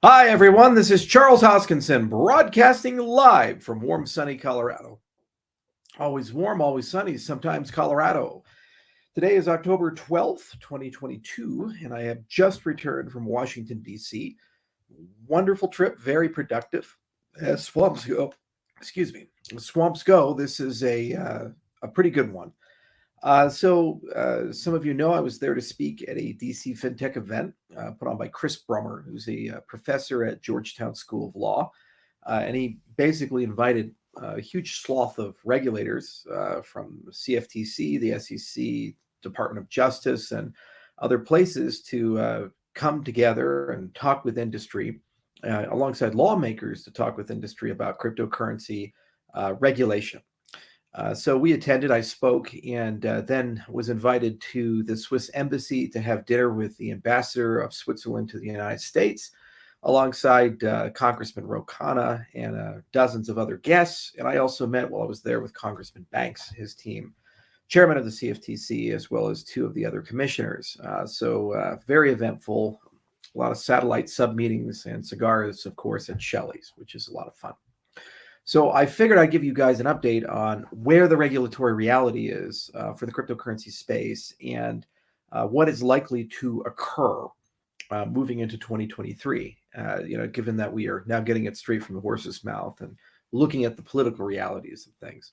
Hi, everyone. This is Charles Hoskinson, broadcasting live from warm, sunny Colorado. Always warm, always sunny, sometimes Colorado. Today is October 12th, 2022, and I have just returned from Washington, D.C. Wonderful trip, very productive. As swamps go, excuse me, as swamps go, this is a pretty good one. Some of you know I was there to speak at a DC FinTech event put on by Chris Brummer, who's a professor at Georgetown School of Law. And he basically invited a huge swath of regulators from CFTC, the SEC, Department of Justice, and other places to come together and talk with industry, alongside lawmakers to talk with industry about cryptocurrency regulation. So we attended, I spoke, and then was invited to the Swiss embassy to have dinner with the ambassador of Switzerland to the United States, alongside Congressman Ro Khanna and dozens of other guests. And I also met while I was there with Congressman Banks, his team, chairman of the CFTC, as well as two of the other commissioners. Very eventful, a lot of satellite sub-meetings and cigars, of course, at Shelley's, which is a lot of fun. So I figured I'd give you guys an update on where the regulatory reality is for the cryptocurrency space and what is likely to occur moving into 2023, given that we are now getting it straight from the horse's mouth and looking at the political realities of things.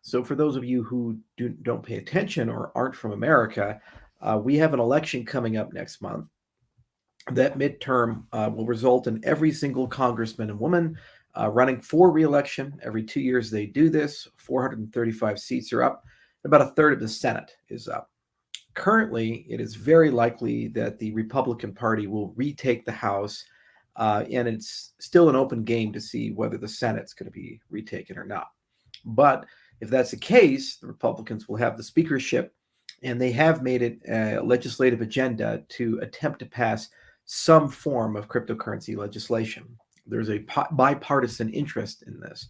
So for those of you who don't pay attention or aren't from America, we have an election coming up next month. That midterm will result in every single congressman and woman running for re-election. Every 2 years they do this. 435 seats are up. About a third of the Senate is up. Currently, it is very likely that the Republican Party will retake the House, and it's still an open game to see whether the Senate's going to be retaken or not. But if that's the case, the Republicans will have the speakership, and they have made it a legislative agenda to attempt to pass some form of cryptocurrency legislation. There's a bipartisan interest in this.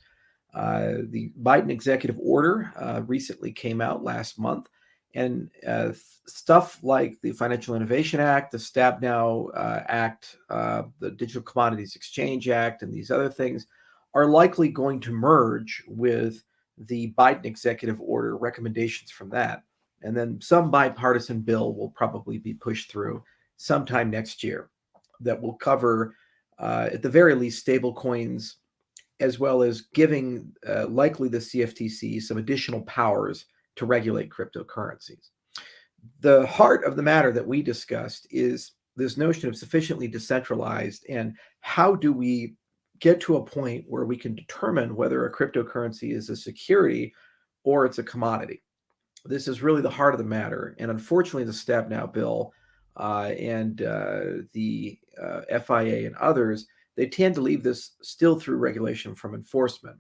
The Biden executive order recently came out last month, and stuff like the Financial Innovation Act, the Stab Now Act, the Digital Commodities Exchange Act, and these other things are likely going to merge with the Biden executive order recommendations from that. And then some bipartisan bill will probably be pushed through sometime next year that will cover at the very least, stable coins, as well as giving likely the CFTC some additional powers to regulate cryptocurrencies. The heart of the matter that we discussed is this notion of sufficiently decentralized, and how do we get to a point where we can determine whether a cryptocurrency is a security or it's a commodity. This is really the heart of the matter, and unfortunately the Stab Now bill and the FIA and others, they tend to leave this still through regulation from enforcement,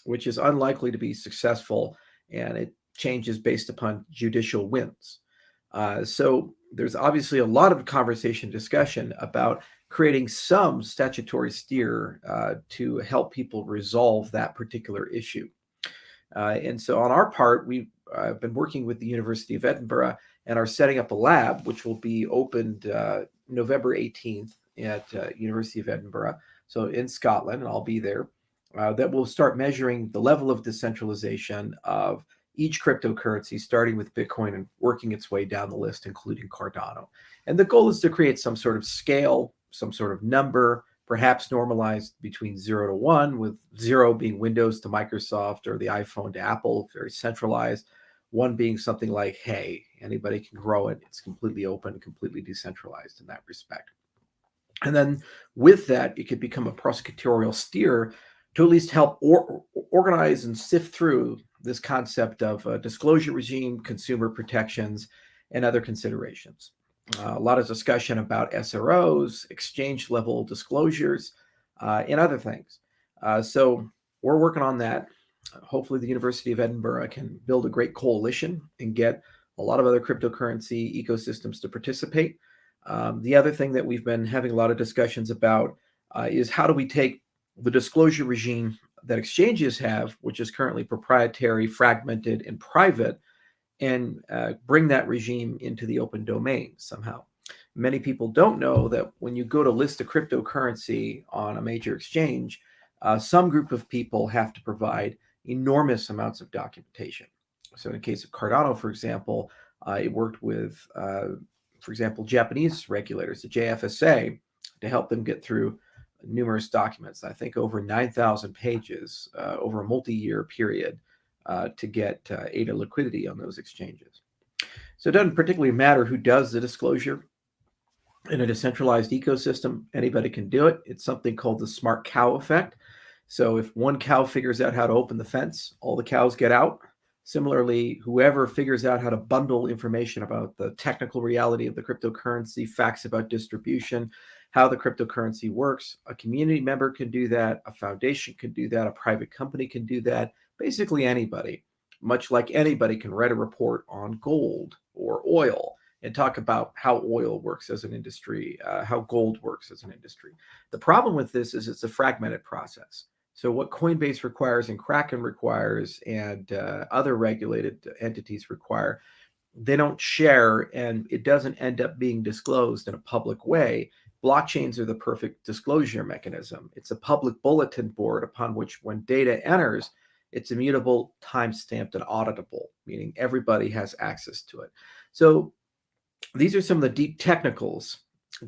which is unlikely to be successful, and it changes based upon judicial wins. So there's obviously a lot of conversation, discussion about creating some statutory steer to help people resolve that particular issue. And so on our part, we've been working with the University of Edinburgh and are setting up a lab, which will be opened November 18th at University of Edinburgh, so in Scotland, and I'll be there, that will start measuring the level of decentralization of each cryptocurrency, starting with Bitcoin and working its way down the list, including Cardano. And the goal is to create some sort of scale, some sort of number, perhaps normalized between 0 to 1, with 0 being Windows to Microsoft or the iPhone to Apple, very centralized. 1 being something like, hey, anybody can grow it. It's completely open, completely decentralized in that respect. And then with that, it could become a prosecutorial steer to at least help organize and sift through this concept of a disclosure regime, consumer protections, and other considerations. A lot of discussion about SROs, exchange level disclosures, and other things. So we're working on that. Hopefully the University of Edinburgh can build a great coalition and get a lot of other cryptocurrency ecosystems to participate. The other thing that we've been having a lot of discussions about is how do we take the disclosure regime that exchanges have, which is currently proprietary, fragmented, and private, and bring that regime into the open domain somehow. many people don't know that when you go to list a cryptocurrency on a major exchange, some group of people have to provide enormous amounts of documentation. So in the case of Cardano, for example, it worked with, for example, Japanese regulators, the JFSA, to help them get through numerous documents. I think over 9,000 pages over a multi-year period to get ADA liquidity on those exchanges. So it doesn't particularly matter who does the disclosure. In a decentralized ecosystem, anybody can do it. It's something called the smart cow effect. So if one cow figures out how to open the fence, all the cows get out. Similarly, whoever figures out how to bundle information about the technical reality of the cryptocurrency, facts about distribution, how the cryptocurrency works, a community member can do that, a foundation can do that, a private company can do that, basically anybody. Much like anybody can write a report on gold or oil and talk about how oil works as an industry, how gold works as an industry. The problem with this is it's a fragmented process. So what Coinbase requires and Kraken requires and other regulated entities require, they don't share, and it doesn't end up being disclosed in a public way. Blockchains are the perfect disclosure mechanism. It's a public bulletin board upon which when data enters, it's immutable, time-stamped, and auditable, meaning everybody has access to it. So these are some of the deep technicals,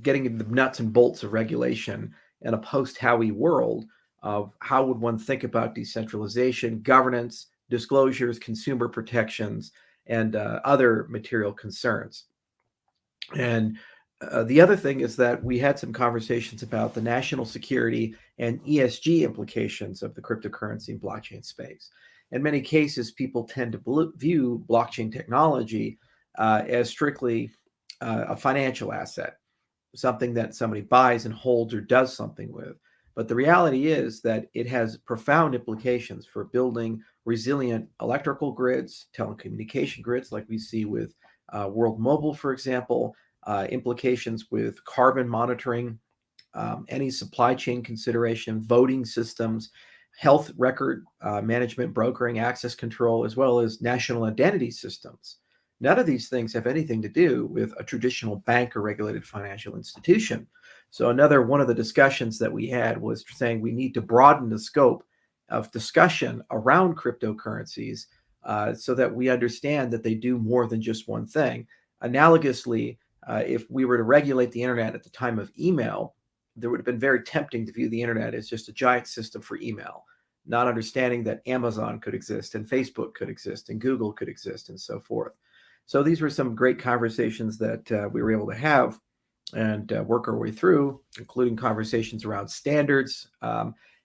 getting into the nuts and bolts of regulation in a post-Howey world of how would one think about decentralization, governance, disclosures, consumer protections, and other material concerns. And the other thing is that we had some conversations about the national security and ESG implications of the cryptocurrency and blockchain space. In many cases, people tend to view blockchain technology as strictly a financial asset, something that somebody buys and holds or does something with. But the reality is that it has profound implications for building resilient electrical grids, telecommunication grids, like we see with World Mobile, for example, implications with carbon monitoring, any supply chain consideration, voting systems, health record management, brokering, access control, as well as national identity systems. None of these things have anything to do with a traditional bank or regulated financial institution. So another one of the discussions that we had was saying we need to broaden the scope of discussion around cryptocurrencies so that we understand that they do more than just one thing. Analogously, if we were to regulate the internet at the time of email, there would have been very tempting to view the internet as just a giant system for email, not understanding that Amazon could exist and Facebook could exist and Google could exist and so forth. So these were some great conversations that we were able to have and work our way through, including conversations around standards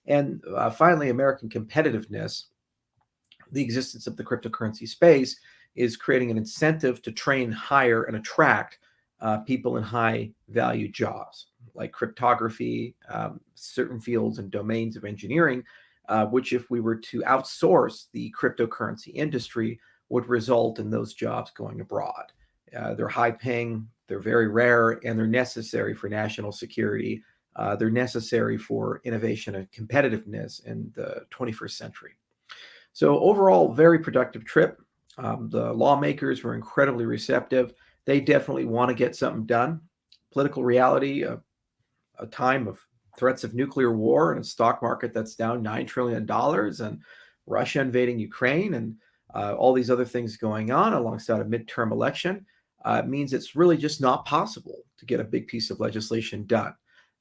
and finally, American competitiveness. The existence of the cryptocurrency space is creating an incentive to train, hire, and attract people in high value jobs like cryptography, certain fields and domains of engineering, which if we were to outsource the cryptocurrency industry would result in those jobs going abroad. They're high paying, they're very rare, and they're necessary for national security. They're necessary for innovation and competitiveness in the 21st century. So overall, very productive trip. The lawmakers were incredibly receptive. They definitely want to get something done. Political reality, a time of threats of nuclear war and a stock market that's down $9 trillion and Russia invading Ukraine and all these other things going on alongside a midterm election means it's really just not possible to get a big piece of legislation done.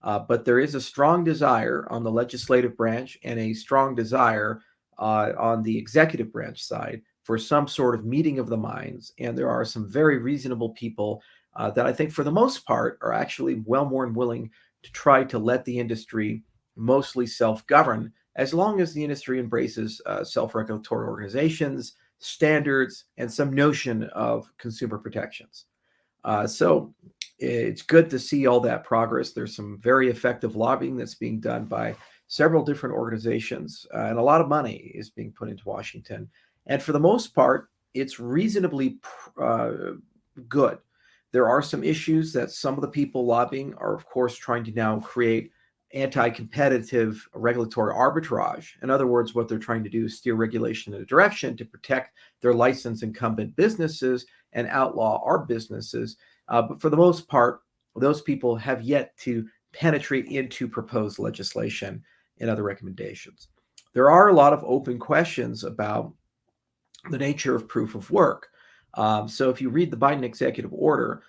But there is a strong desire on the legislative branch and a strong desire on the executive branch side for some sort of meeting of the minds. And there are some very reasonable people that I think for the most part are actually well more than willing to try to let the industry mostly self-govern as long as the industry embraces self-regulatory organizations, standards, and some notion of consumer protections. So it's good to see all that progress. There's some very effective lobbying that's being done by several different organizations, and a lot of money is being put into Washington. And for the most part, it's reasonably good. There are some issues that some of the people lobbying are, of course, trying to now create anti-competitive regulatory arbitrage. In other words, what they're trying to do is steer regulation in a direction to protect their licensed incumbent businesses and outlaw our businesses. But for the most part, those people have yet to penetrate into proposed legislation and other recommendations. There are a lot of open questions about the nature of proof of work. So if you read the Biden executive order,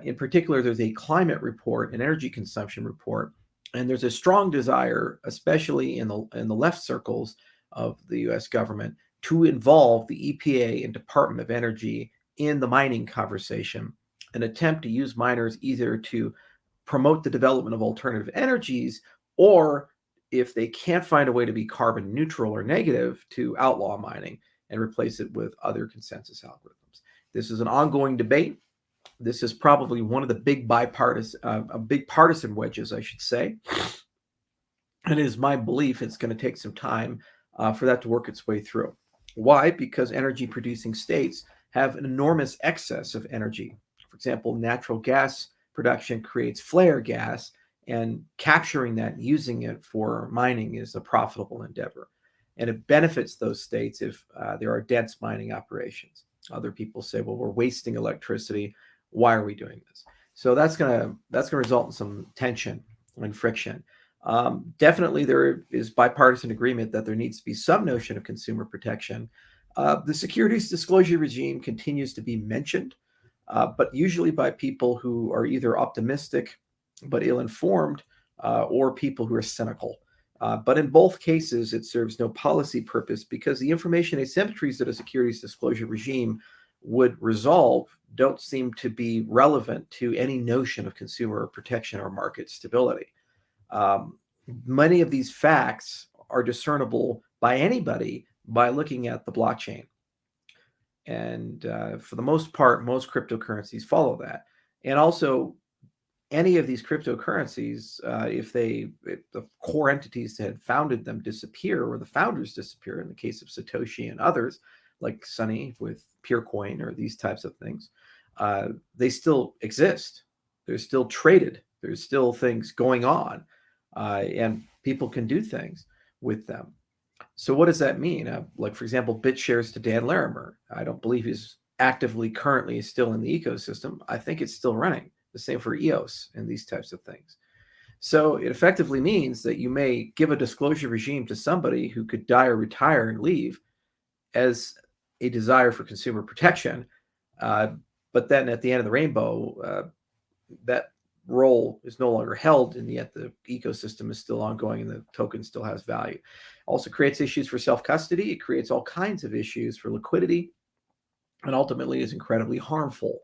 in particular, there's a climate report, an energy consumption report, and there's a strong desire, especially in the left circles of the U.S. government, to involve the EPA and Department of Energy in the mining conversation, an attempt to use miners either to promote the development of alternative energies, or if they can't find a way to be carbon neutral or negative, to outlaw mining and replace it with other consensus algorithms. This is an ongoing debate. This is probably one of the big partisan wedges, I should say. And it is my belief it's going to take some time for that to work its way through. Why? Because energy producing states have an enormous excess of energy. For example, natural gas production creates flare gas, and capturing that and using it for mining is a profitable endeavor. And it benefits those states if there are dense mining operations. Other people say, well, we're wasting electricity. Why are we doing this? So that's gonna result in some tension and friction. Definitely there is bipartisan agreement that there needs to be some notion of consumer protection. The securities disclosure regime continues to be mentioned, but usually by people who are either optimistic but ill-informed, or people who are cynical. But in both cases, it serves no policy purpose because the information asymmetries that a securities disclosure regime would resolve don't seem to be relevant to any notion of consumer protection or market stability. Many of these facts are discernible by anybody by looking at the blockchain. And for the most part, most cryptocurrencies follow that. And also, any of these cryptocurrencies, if the core entities that had founded them disappear, or the founders disappear, in the case of Satoshi and others, like Sunny with Peercoin or these types of things, they still exist. They're still traded. There's still things going on, and people can do things with them. So what does that mean? Like, for example, BitShares to Dan Larimer. I don't believe he's actively currently still in the ecosystem. I think it's still running. The same for EOS and these types of things. So it effectively means that you may give a disclosure regime to somebody who could die or retire and leave as a desire for consumer protection. But then at the end of the rainbow, that role is no longer held, and yet the ecosystem is still ongoing and the token still has value. Also creates issues for self-custody. It creates all kinds of issues for liquidity, and ultimately is incredibly harmful,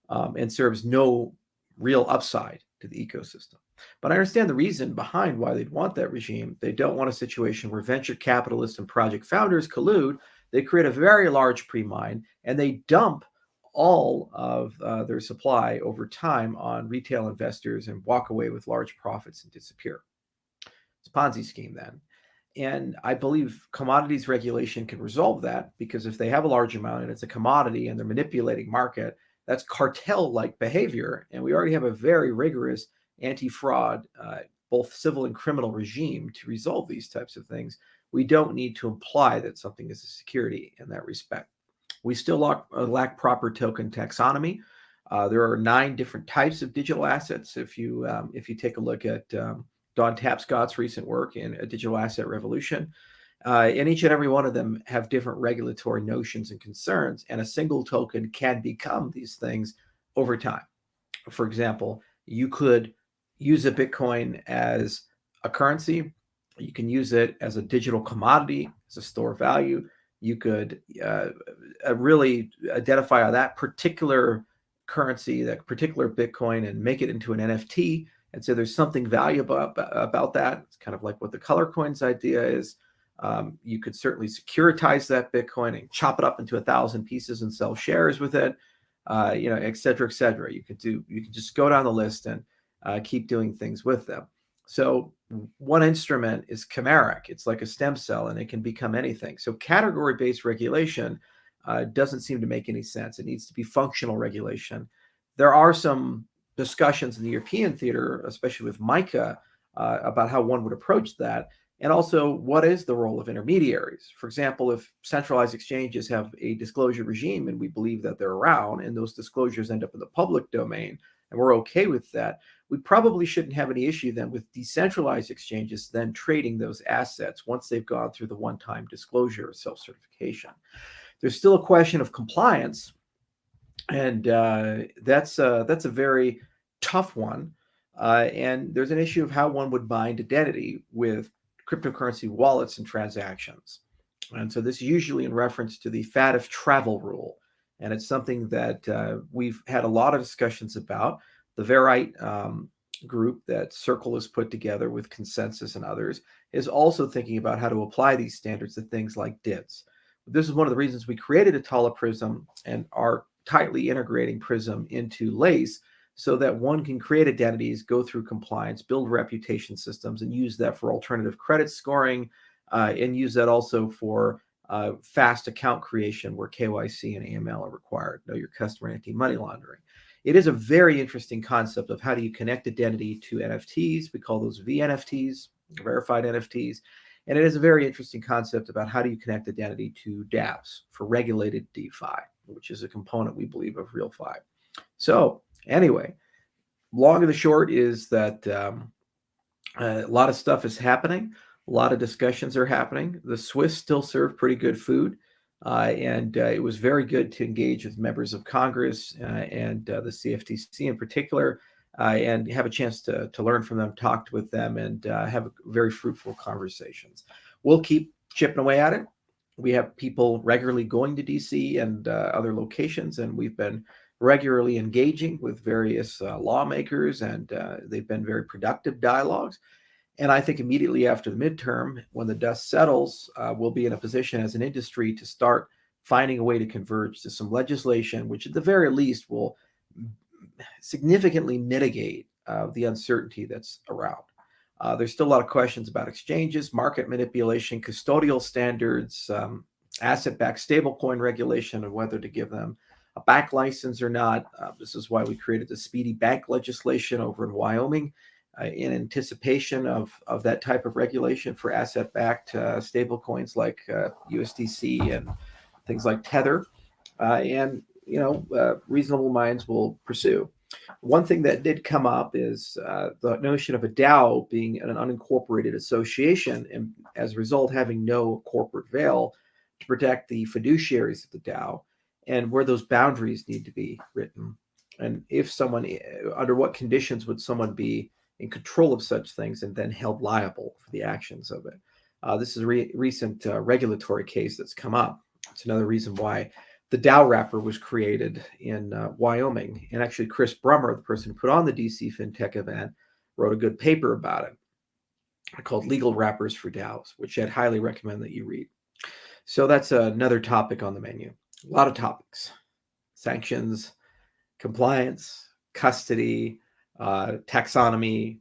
and serves no real upside to the ecosystem. But I understand the reason behind why they'd want that regime. They don't want a situation where venture capitalists and project founders collude. They create a very large pre-mine, and they dump all of their supply over time on retail investors and walk away with large profits and disappear. It's a Ponzi scheme then. And I believe commodities regulation can resolve that, because if they have a large amount and it's a commodity and they're manipulating market, that's cartel-like behavior. And we already have a very rigorous anti-fraud, both civil and criminal regime to resolve these types of things. We don't need to imply that something is a security in that respect. We still lack proper token taxonomy. There are 9 different types of digital assets. If you take a look at Don Tapscott's recent work in A Digital Asset Revolution, and each and every one of them have different regulatory notions and concerns, and a single token can become these things over time. For example, you could use a Bitcoin as a currency. You can use it as a digital commodity, as a store of value. You could really identify that particular currency, that particular Bitcoin, and make it into an NFT. And so there's something valuable about that. It's kind of like what the color coins idea is. You could certainly securitize that Bitcoin and chop it up into 1,000 pieces and sell shares with it, et cetera, et cetera. You can just go down the list and keep doing things with them. So one instrument is chimeric. It's like a stem cell, and it can become anything. So category-based regulation doesn't seem to make any sense. It needs to be functional regulation. There are some discussions in the European theater, especially with MiCA, about how one would approach that. And also, what is the role of intermediaries? For example, if centralized exchanges have a disclosure regime, and we believe that they're around, and those disclosures end up in the public domain, and we're okay with that, we probably shouldn't have any issue then with decentralized exchanges then trading those assets once they've gone through the one-time disclosure or self-certification. There's still a question of compliance, and that's a very tough one. And there's an issue of how one would bind identity with cryptocurrency wallets and transactions. And so this is usually in reference to the FATF travel rule. And it's something that we've had a lot of discussions about. The Verite group that Circle has put together with Consensus and others is also thinking about how to apply these standards to things like DIDs. This is one of the reasons we created Atala Prism and are tightly integrating Prism into Lace so that one can create identities, go through compliance, build reputation systems, and use that for alternative credit scoring, and use that also for fast account creation where KYC and AML are required, know your customer, anti-money laundering. It is a very interesting concept of how do you connect identity to NFTs. We call those VNFTs, verified NFTs. And it is a very interesting concept about how do you connect identity to DAOs for regulated DeFi, which is a component, we believe, of RealFi. So anyway, long and the short is that a lot of stuff is happening. A lot of discussions are happening. The Swiss still serve pretty good food. And it was very good to engage with members of Congress and the CFTC in particular, and have a chance to learn from them, talk with them, and have very fruitful conversations. We'll keep chipping away at it. We have people regularly going to DC and other locations, and we've been regularly engaging with various lawmakers, and they've been very productive dialogues. And I think immediately after the midterm, when the dust settles, we'll be in a position as an industry to start finding a way to converge to some legislation, which at the very least will significantly mitigate the uncertainty that's around. There's still a lot of questions about exchanges, market manipulation, custodial standards, asset-backed stablecoin regulation, and whether to give them a back license or not. This is why we created the speedy bank legislation over in Wyoming, in anticipation of that type of regulation for asset-backed stablecoins like USDC and things like Tether. And reasonable minds will pursue. One thing that did come up is the notion of a DAO being an unincorporated association, and as a result having no corporate veil to protect the fiduciaries of the DAO, and where those boundaries need to be written. And if someone, under what conditions would someone be in control of such things and then held liable for the actions of it? This is a recent regulatory case that's come up. It's another reason why the DAO wrapper was created in Wyoming. And actually, Chris Brummer, the person who put on the DC FinTech event, wrote a good paper about it called Legal Wrappers for DAOs, which I'd highly recommend that you read. So that's another topic on the menu. A lot of topics: sanctions, compliance, custody, taxonomy,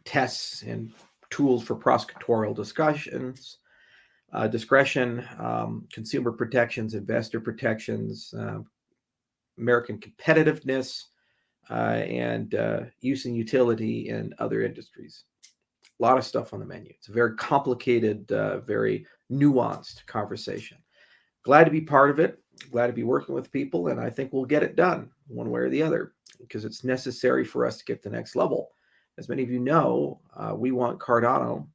tests and tools for prosecutorial discussions, discretion, consumer protections, investor protections, American competitiveness, and use and utility in other industries. A lot of stuff on the menu. It's a very complicated, very nuanced conversation. Glad to be part of it. Glad to be working with people, and I think we'll get it done one way or the other because it's necessary for us to get to the next level. As many of you know, we want Cardano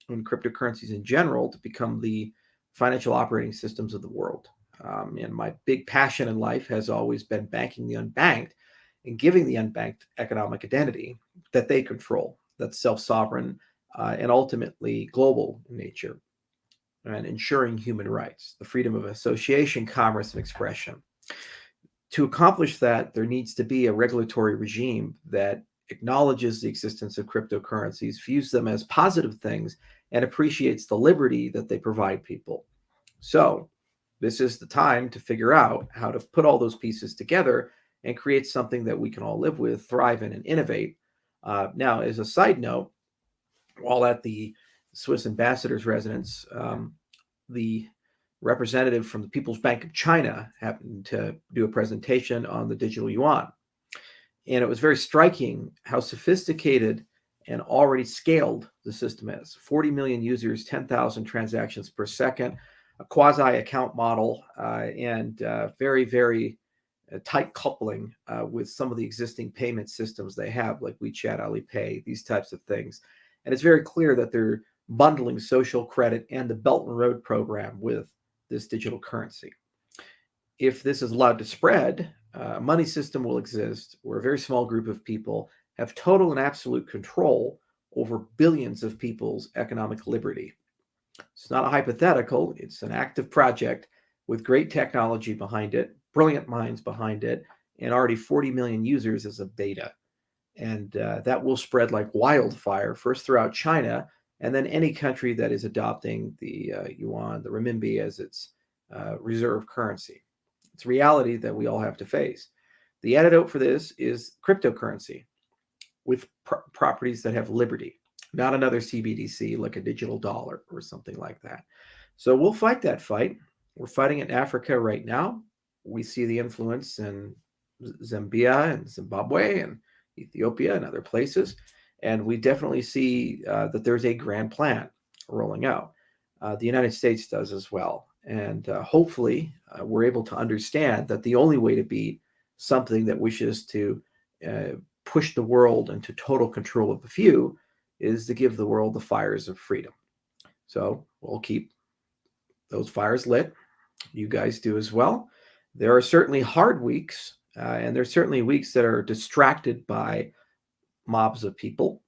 and cryptocurrencies in general to become the financial operating systems of the world. And my big passion in life has always been banking the unbanked and giving the unbanked economic identity that they control, that's self-sovereign and ultimately global in nature, and ensuring human rights, the freedom of association, commerce, and expression. To accomplish that, there needs to be a regulatory regime that acknowledges the existence of cryptocurrencies, views them as positive things, and appreciates the liberty that they provide people. So this is the time to figure out how to put all those pieces together and create something that we can all live with, thrive in, and innovate. Now, as a side note, while at the Swiss ambassador's residence, the representative from the People's Bank of China happened to do a presentation on the digital yuan. And it was very striking how sophisticated and already scaled the system is. 40 million users, 10,000 transactions per second, a quasi account model, and very, very tight coupling with some of the existing payment systems they have, like WeChat, Alipay, these types of things. And it's very clear that they're bundling social credit and the Belt and Road program with this digital currency. If this is allowed to spread, a money system will exist where a very small group of people have total and absolute control over billions of people's economic liberty. It's not a hypothetical, it's an active project with great technology behind it, brilliant minds behind it, and already 40 million users as a beta. And that will spread like wildfire, first throughout China, and then any country that is adopting the yuan, the renminbi, as its reserve currency. It's a reality that we all have to face. The antidote for this is cryptocurrency with properties that have liberty, not another CBDC like a digital dollar or something like that. So we'll fight that fight. We're fighting it in Africa right now. We see the influence in Zambia and Zimbabwe and Ethiopia and other places. And we definitely see that there's a grand plan rolling out. The United States does as well. And hopefully we're able to understand that the only way to beat something that wishes to push the world into total control of the few is to give the world the fires of freedom. So we'll keep those fires lit. You guys do as well. There are certainly hard weeks, and there's certainly weeks that are distracted by mobs of people.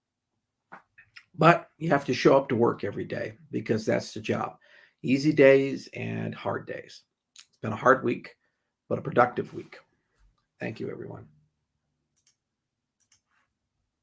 But you have to show up to work every day because that's the job. Easy days and hard days. It's been a hard week, but a productive week. Thank you, everyone.